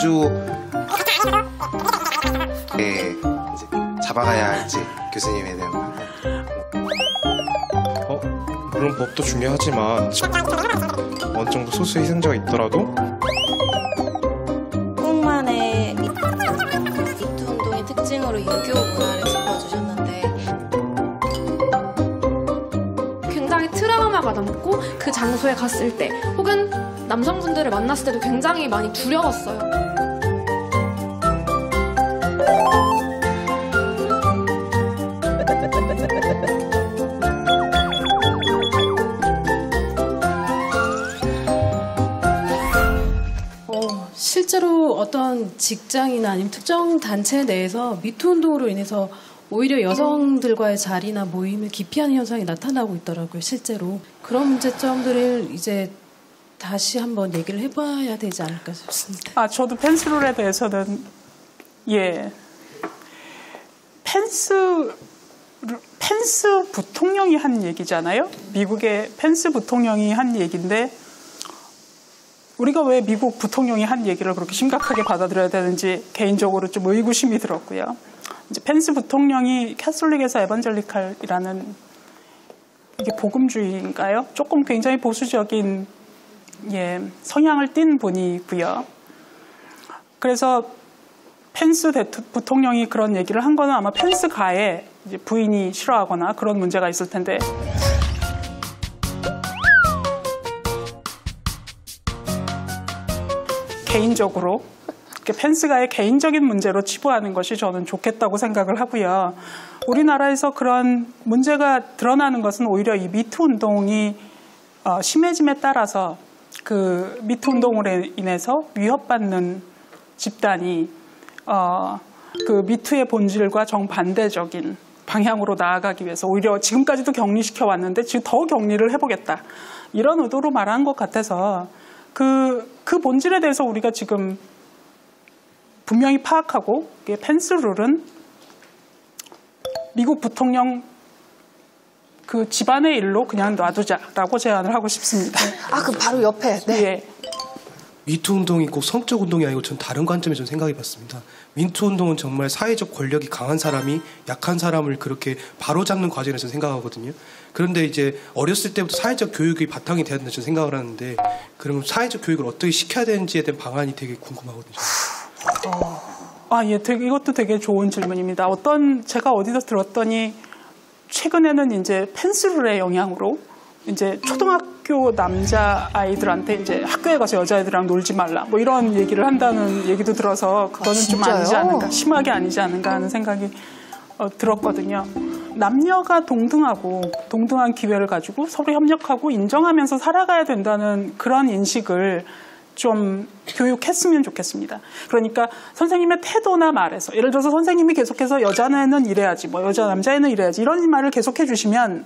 구조 이제 잡아가야 할지 교수님에 대한 판단. 물론 법도 중요하지만 어느 정도 소수 희생자가 있더라도 한국만의 미투 운동의 특징으로 유교 문화를 짚어주셨는데 굉장히 트라우마가 남고 그 장소에 갔을 때 혹은 남성분들을 만났을 때도 굉장히 많이 두려웠어요. 실제로 어떤 직장이나 아니면 특정 단체 내에서 미투 운동으로 인해서 오히려 여성들과의 자리나 모임을 기피하는 현상이 나타나고 있더라고요. 실제로 그런 문제점들을 이제 다시 한번 얘기를 해봐야 되지 않을까 싶습니다. 저도 펜스룰에 대해서는 펜스 부통령이 한 얘기잖아요. 미국의 펜스 부통령이 한 얘기인데 우리가 왜 미국 부통령이 한 얘기를 그렇게 심각하게 받아들여야 되는지 개인적으로 좀 의구심이 들었고요. 이제 펜스 부통령이 캐톨릭에서 에반젤리칼이라는 이게 복음주의인가요? 조금 굉장히 보수적인 성향을 띈 분이고요. 그래서 펜스 부통령이 그런 얘기를 한 거는 아마 펜스가의 이제 부인이 싫어하거나 그런 문제가 있을 텐데. 개인적으로 펜스가의 개인적인 문제로 치부하는 것이 저는 좋겠다고 생각을 하고요. 우리나라에서 그런 문제가 드러나는 것은 오히려 이 미투 운동이 심해짐에 따라서 그 미투 운동으로 인해서 위협받는 집단이 그 미투의 본질과 정반대적인 방향으로 나아가기 위해서 오히려 지금까지도 격리시켜 왔는데 지금 더 격리를 해보겠다. 이런 의도로 말한 것 같아서 그 본질에 대해서 우리가 지금 분명히 파악하고 펜스 룰은 미국 부통령 그 집안의 일로 그냥 놔두자라고 제안을 하고 싶습니다. 그 바로 옆에. 네. 예. 미투 운동이 꼭 성적 운동이 아니고 전 다른 관점에서 생각해 봤습니다. 미투 운동은 정말 사회적 권력이 강한 사람이 약한 사람을 그렇게 바로잡는 과정에서 생각하거든요. 그런데 이제 어렸을 때부터 사회적 교육이 바탕이 돼야 된다고 저는 생각을 하는데 그러면 사회적 교육을 어떻게 시켜야 되는지에 대한 방안이 되게 궁금하거든요. 이것도 되게 좋은 질문입니다. 제가 어디서 들었더니 최근에는 이제 펜스룰의 영향으로 이제 초등학교 남자 아이들한테 이제 학교에 가서 여자애들이랑 놀지 말라 뭐 이런 얘기를 한다는 얘기도 들어서 그거는 좀 아니지 않은가, 심하게 아니지 않은가 하는 생각이 들었거든요. 남녀가 동등한 기회를 가지고 서로 협력하고 인정하면서 살아가야 된다는 그런 인식을 좀 교육했으면 좋겠습니다. 그러니까 선생님의 태도나 말에서 예를 들어서 선생님이 계속해서 여자는 이래야지, 남자애는 이래야지 이런 말을 계속해 주시면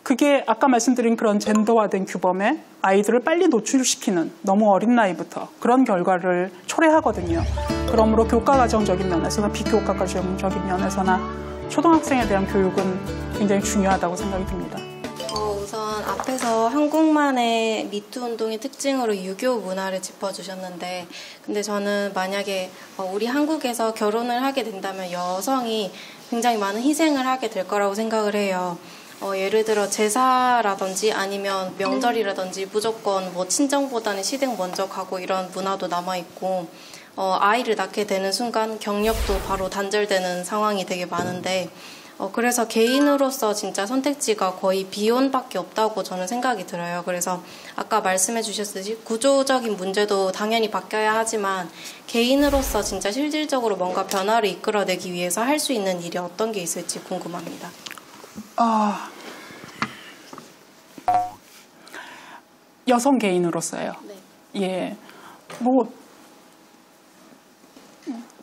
그게 아까 말씀드린 그런 젠더화된 규범에 아이들을 빨리 노출시키는 너무 어린 나이부터 그런 결과를 초래하거든요. 그러므로 교과과정적인 면에서나 비교과과정적인 면에서나 초등학생에 대한 교육은 굉장히 중요하다고 생각이 듭니다. 우선 앞에서 한국만의 미투 운동의 특징으로 유교 문화를 짚어주셨는데 근데 저는 만약에 우리 한국에서 결혼을 하게 된다면 여성이 굉장히 많은 희생을 하게 될 거라고 생각을 해요. 예를 들어 제사라든지 아니면 명절이라든지 무조건 친정보다는 시댁 먼저 가고 이런 문화도 남아있고 아이를 낳게 되는 순간 경력도 바로 단절되는 상황이 되게 많은데 그래서 개인으로서 진짜 선택지가 거의 비혼밖에 없다고 저는 생각이 들어요. 그래서 아까 말씀해 주셨듯이 구조적인 문제도 당연히 바뀌어야 하지만 개인으로서 진짜 실질적으로 뭔가 변화를 이끌어내기 위해서 할 수 있는 일이 어떤 게 있을지 궁금합니다. 여성 개인으로서요. 네.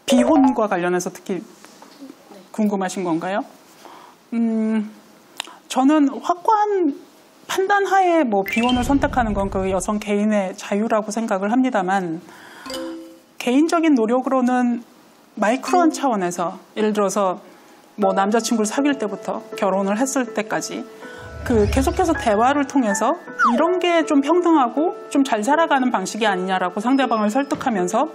비혼과 관련해서 특히 궁금하신 건가요? 저는 확고한 판단 하에 비혼을 선택하는 건 그 여성 개인의 자유라고 생각을 합니다만 개인적인 노력으로는 마이크로한 차원에서 예를 들어서 남자친구를 사귈 때부터 결혼을 했을 때까지 계속해서 대화를 통해서 이런 게 좀 평등하고 좀 잘 살아가는 방식이 아니냐라고 상대방을 설득하면서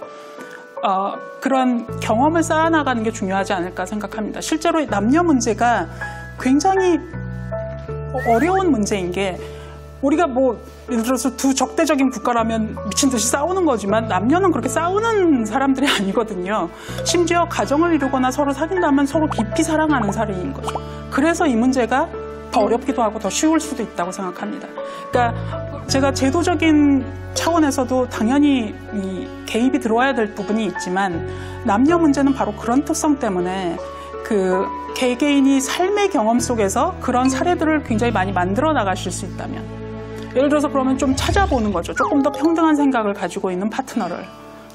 그런 경험을 쌓아나가는 게 중요하지 않을까 생각합니다. 실제로 남녀 문제가 굉장히 어려운 문제인 게 우리가 뭐 예를 들어서 두 적대적인 국가라면 미친 듯이 싸우는 거지만 남녀는 그렇게 싸우는 사람들이 아니거든요. 심지어 가정을 이루거나 서로 사귄다면 서로 깊이 사랑하는 사이인 거죠. 그래서 이 문제가 더 어렵기도 하고 더 쉬울 수도 있다고 생각합니다. 그러니까 제가 제도적인 차원에서도 당연히 이 개입이 들어와야 될 부분이 있지만 남녀 문제는 바로 그런 특성 때문에 그 개개인이 삶의 경험 속에서 그런 사례들을 굉장히 많이 만들어 나가실 수 있다면 예를 들어서 그러면 좀 찾아보는 거죠. 조금 더 평등한 생각을 가지고 있는 파트너를.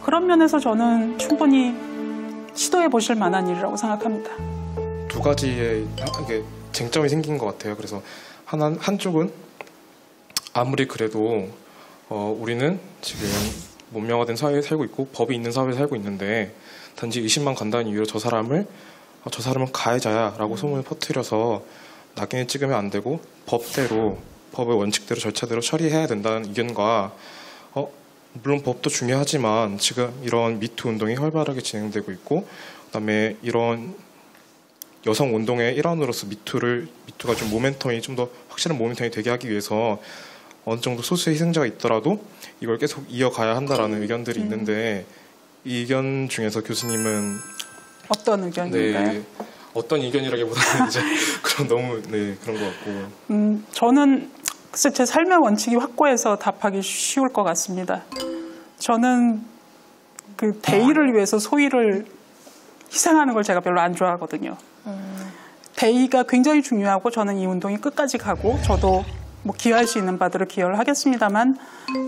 그런 면에서 저는 충분히 시도해 보실 만한 일이라고 생각합니다. 두 가지의 이게 쟁점이 생긴 것 같아요. 그래서 한쪽은 아무리 그래도 우리는 지금 문명화된 사회에 살고 있고 법이 있는 사회에 살고 있는데 단지 의심만 간다는 이유로 저 사람은 가해자야라고 소문을 퍼뜨려서 낙인을 찍으면 안 되고 법의 원칙대로 절차대로 처리해야 된다는 의견과 물론 법도 중요하지만 지금 이런 미투 운동이 활발하게 진행되고 있고 그다음에 이런 여성 운동의 일환으로서 미투가 좀 모멘텀이 좀 더 확실한 모멘텀이 되게 하기 위해서 어느 정도 소수의 희생자가 있더라도 이걸 계속 이어가야 한다라는 의견들이 있는데 이 의견 중에서 교수님은 어떤 의견인가요? 네, 어떤 의견이라기보다는 이제 그런 너무 그런 것 같고 저는 글쎄 제 삶의 원칙이 확고해서 답하기 쉬울 것 같습니다. 저는 그 대의를 위해서 소의를 희생하는 걸 제가 별로 안 좋아하거든요. 대의가 굉장히 중요하고 저는 이 운동이 끝까지 가고 저도 뭐 기여할 수 있는 바들을 기여를 하겠습니다만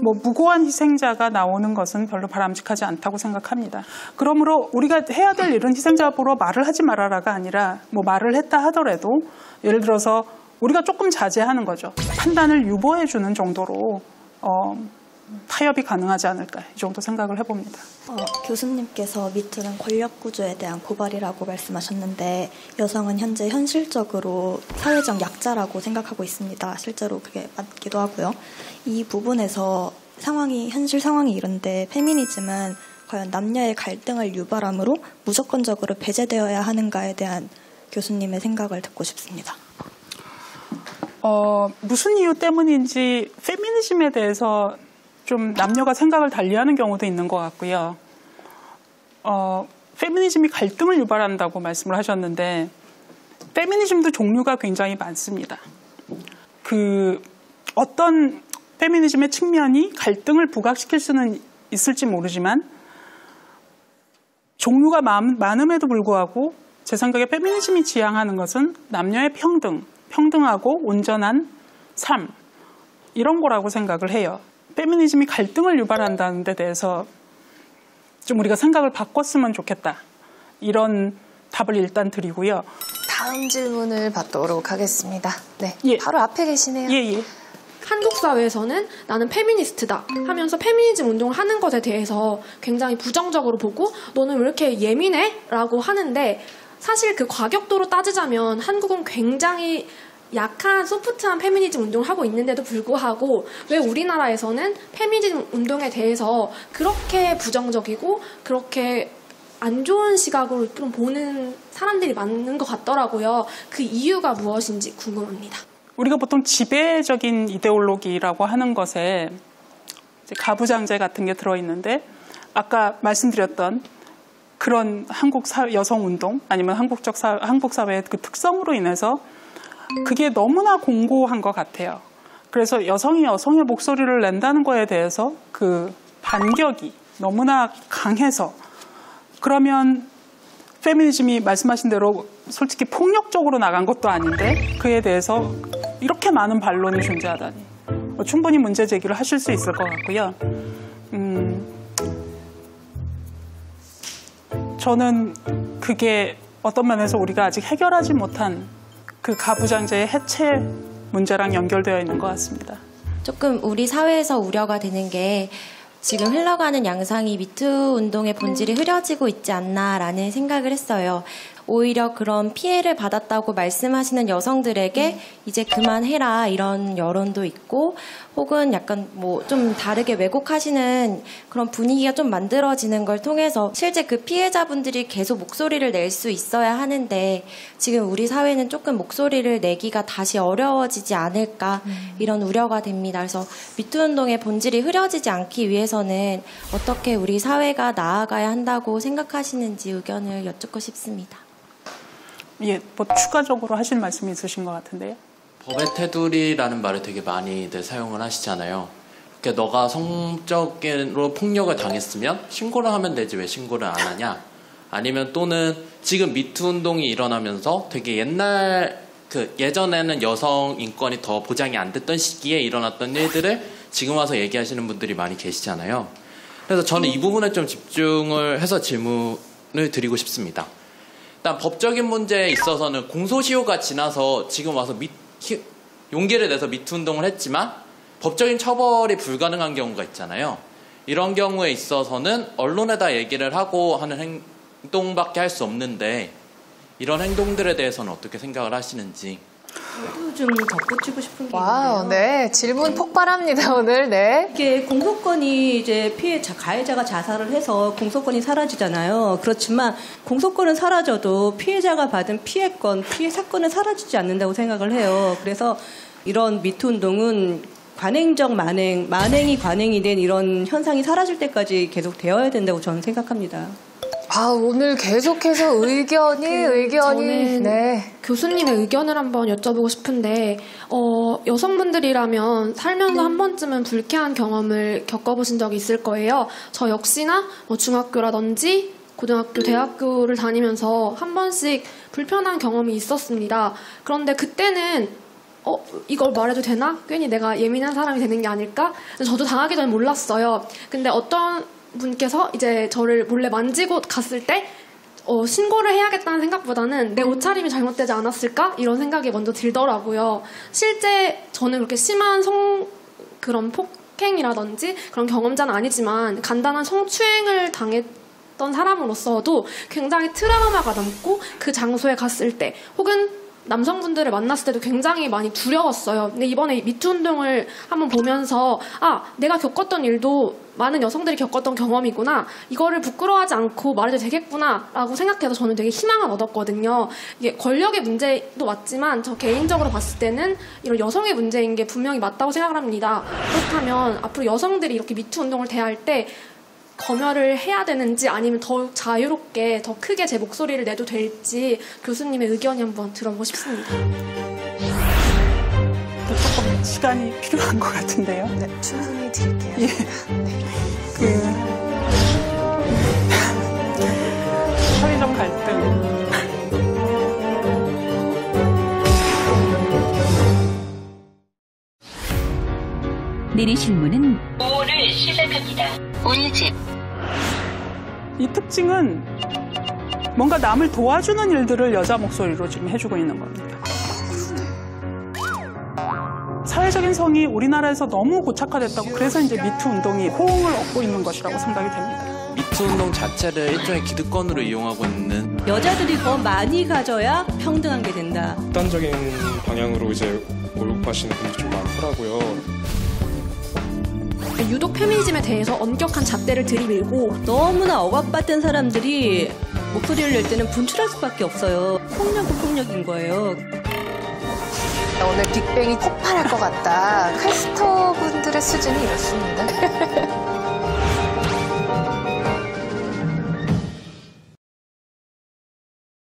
뭐 무고한 희생자가 나오는 것은 별로 바람직하지 않다고 생각합니다. 그러므로 우리가 해야 될 일은 희생자 보러 말을 하지 말아라가 아니라 뭐 말을 했다 하더라도 예를 들어서 우리가 조금 자제하는 거죠. 판단을 유보해 주는 정도로 타협이 가능하지 않을까 이 정도 생각을 해봅니다. 교수님께서 미투는 권력 구조에 대한 고발이라고 말씀하셨는데 여성은 현재 현실적으로 사회적 약자라고 생각하고 있습니다. 실제로 그게 맞기도 하고요. 이 부분에서 현실 상황이 이런데 페미니즘은 과연 남녀의 갈등을 유발함으로 무조건적으로 배제되어야 하는가에 대한 교수님의 생각을 듣고 싶습니다. 무슨 이유 때문인지 페미니즘에 대해서 좀 남녀가 생각을 달리하는 경우도 있는 것 같고요. 페미니즘이 갈등을 유발한다고 말씀을 하셨는데 페미니즘도 종류가 굉장히 많습니다. 어떤 페미니즘의 측면이 갈등을 부각시킬 수는 있을지 모르지만 종류가 많음에도 불구하고 제 생각에 페미니즘이 지향하는 것은 남녀의 평등하고 온전한 삶 이런 거라고 생각을 해요. 페미니즘이 갈등을 유발한다는 데 대해서 좀 우리가 생각을 바꿨으면 좋겠다. 이런 답을 일단 드리고요. 다음 질문을 받도록 하겠습니다. 네, 예. 바로 앞에 계시네요. 예. 한국 사회에서는 나는 페미니스트다 하면서 페미니즘 운동을 하는 것에 대해서 굉장히 부정적으로 보고 너는 왜 이렇게 예민해? 라고 하는데 사실 그 과격도로 따지자면 한국은 굉장히 약한 소프트한 페미니즘 운동을 하고 있는데도 불구하고 왜 우리나라에서는 페미니즘 운동에 대해서 그렇게 부정적이고 그렇게 안 좋은 시각으로 좀 보는 사람들이 많은 것 같더라고요. 그 이유가 무엇인지 궁금합니다. 우리가 보통 지배적인 이데올로기라고 하는 것에 이제 가부장제 같은 게 들어있는데 아까 말씀드렸던 그런 한국 여성 운동 아니면 한국 사회의 그 특성으로 인해서 그게 너무나 공고한 것 같아요. 그래서 여성이 여성의 목소리를 낸다는 거에 대해서 그 반격이 너무나 강해서 그러면 페미니즘이 말씀하신 대로 솔직히 폭력적으로 나간 것도 아닌데 그에 대해서 이렇게 많은 반론이 존재하다니 충분히 문제 제기를 하실 수 있을 것 같고요. 저는 그게 어떤 면에서 우리가 아직 해결하지 못한 그 가부장제의 해체 문제랑 연결되어 있는 것 같습니다. 조금 우리 사회에서 우려가 되는 게 지금 흘러가는 양상이 미투 운동의 본질이 흐려지고 있지 않나라는 생각을 했어요. 오히려 그런 피해를 받았다고 말씀하시는 여성들에게 이제 그만해라 이런 여론도 있고 혹은 약간 뭐 좀 다르게 왜곡하시는 그런 분위기가 좀 만들어지는 걸 통해서 실제 그 피해자분들이 계속 목소리를 낼 수 있어야 하는데 지금 우리 사회는 조금 목소리를 내기가 다시 어려워지지 않을까 이런 우려가 됩니다. 그래서 미투 운동의 본질이 흐려지지 않기 위해서는 어떻게 우리 사회가 나아가야 한다고 생각하시는지 의견을 여쭙고 싶습니다. 예, 뭐 추가적으로 하실 말씀이 있으신 것 같은데요. 법의 테두리라는 말을 되게 많이들 사용을 하시잖아요. 그러니까 너가 성적으로 폭력을 당했으면 신고를 하면 되지 왜 신고를 안 하냐? 아니면 또는 지금 미투 운동이 일어나면서 되게 예전에는 여성 인권이 더 보장이 안 됐던 시기에 일어났던 일들을 지금 와서 얘기하시는 분들이 많이 계시잖아요. 그래서 저는 이 부분에 좀 집중을 해서 질문을 드리고 싶습니다. 일단 법적인 문제에 있어서는 공소시효가 지나서 지금 와서 용기를 내서 미투 운동을 했지만 법적인 처벌이 불가능한 경우가 있잖아요. 이런 경우에 있어서는 언론에다 얘기를 하고 하는 행동밖에 할 수 없는데 이런 행동들에 대해서는 어떻게 생각을 하시는지. 저도 좀 덧붙이고 싶은 게 와우, 있는데요. 네. 질문 폭발합니다, 오늘. 네. 이게 공소권이 이제 가해자가 자살을 해서 공소권이 사라지잖아요. 그렇지만 공소권은 사라져도 피해자가 받은 피해 사건은 사라지지 않는다고 생각을 해요. 그래서 이런 미투 운동은 관행적 만행이 관행이 된 이런 현상이 사라질 때까지 계속 되어야 된다고 저는 생각합니다. 아, 오늘 계속해서 의견이 저는 네. 교수님의 의견을 한번 여쭤보고 싶은데 여성분들이라면 살면서 한 번쯤은 불쾌한 경험을 겪어보신 적이 있을 거예요. 저 역시나 중학교라든지 고등학교, 대학교를 다니면서 한 번씩 불편한 경험이 있었습니다. 그런데 그때는 이걸 말해도 되나? 괜히 내가 예민한 사람이 되는 게 아닐까? 저도 당하기 전에 몰랐어요. 근데 어떤 분께서 이제 저를 몰래 만지고 갔을 때 신고를 해야겠다는 생각보다는 내 옷차림이 잘못되지 않았을까? 이런 생각이 먼저 들더라고요. 실제 저는 그렇게 심한 그런 폭행이라든지 그런 경험자는 아니지만 간단한 성추행을 당했던 사람으로서도 굉장히 트라우마가 남고 그 장소에 갔을 때 혹은 남성분들을 만났을 때도 굉장히 많이 두려웠어요. 근데 이번에 미투 운동을 한번 보면서 내가 겪었던 일도 많은 여성들이 겪었던 경험이구나. 이거를 부끄러워하지 않고 말해도 되겠구나 라고 생각해서 저는 되게 희망을 얻었거든요. 이게 권력의 문제도 맞지만 저 개인적으로 봤을 때는 이런 여성의 문제인 게 분명히 맞다고 생각을 합니다. 그렇다면 앞으로 여성들이 이렇게 미투 운동을 대할 때 검열을 해야 되는지 아니면 더욱 자유롭게 더 크게 제 목소리를 내도 될지 교수님의 의견이 한번 들어보고 싶습니다. 조금 시간이 필요한 것 같은데요. 네, 충분히 드릴게요. 예. 네. 사회적 갈등. 내리실 문은 5를 시작합니다. 울집. 이 특징은 뭔가 남을 도와주는 일들을 여자 목소리로 지금 해주고 있는 겁니다. 사회적인 성이 우리나라에서 너무 고착화됐다고 그래서 이제 미투 운동이 호응을 얻고 있는 것이라고 생각이 됩니다. 미투 운동 자체를 일종의 기득권으로 이용하고 있는 여자들이 더 많이 가져야 평등한 게 된다. 극단적인 방향으로 이제 몰고 가시는 분들이 좀 많더라고요. 유독 페미니즘에 대해서 엄격한 잣대를 들이밀고 너무나 억압받던 사람들이 목소리를 낼 때는 분출할 수밖에 없어요. 폭력은 폭력인 거예요. 오늘 빅뱅이 폭발할 것 같다. 캐스터 분들의 수준이 이렇습니다.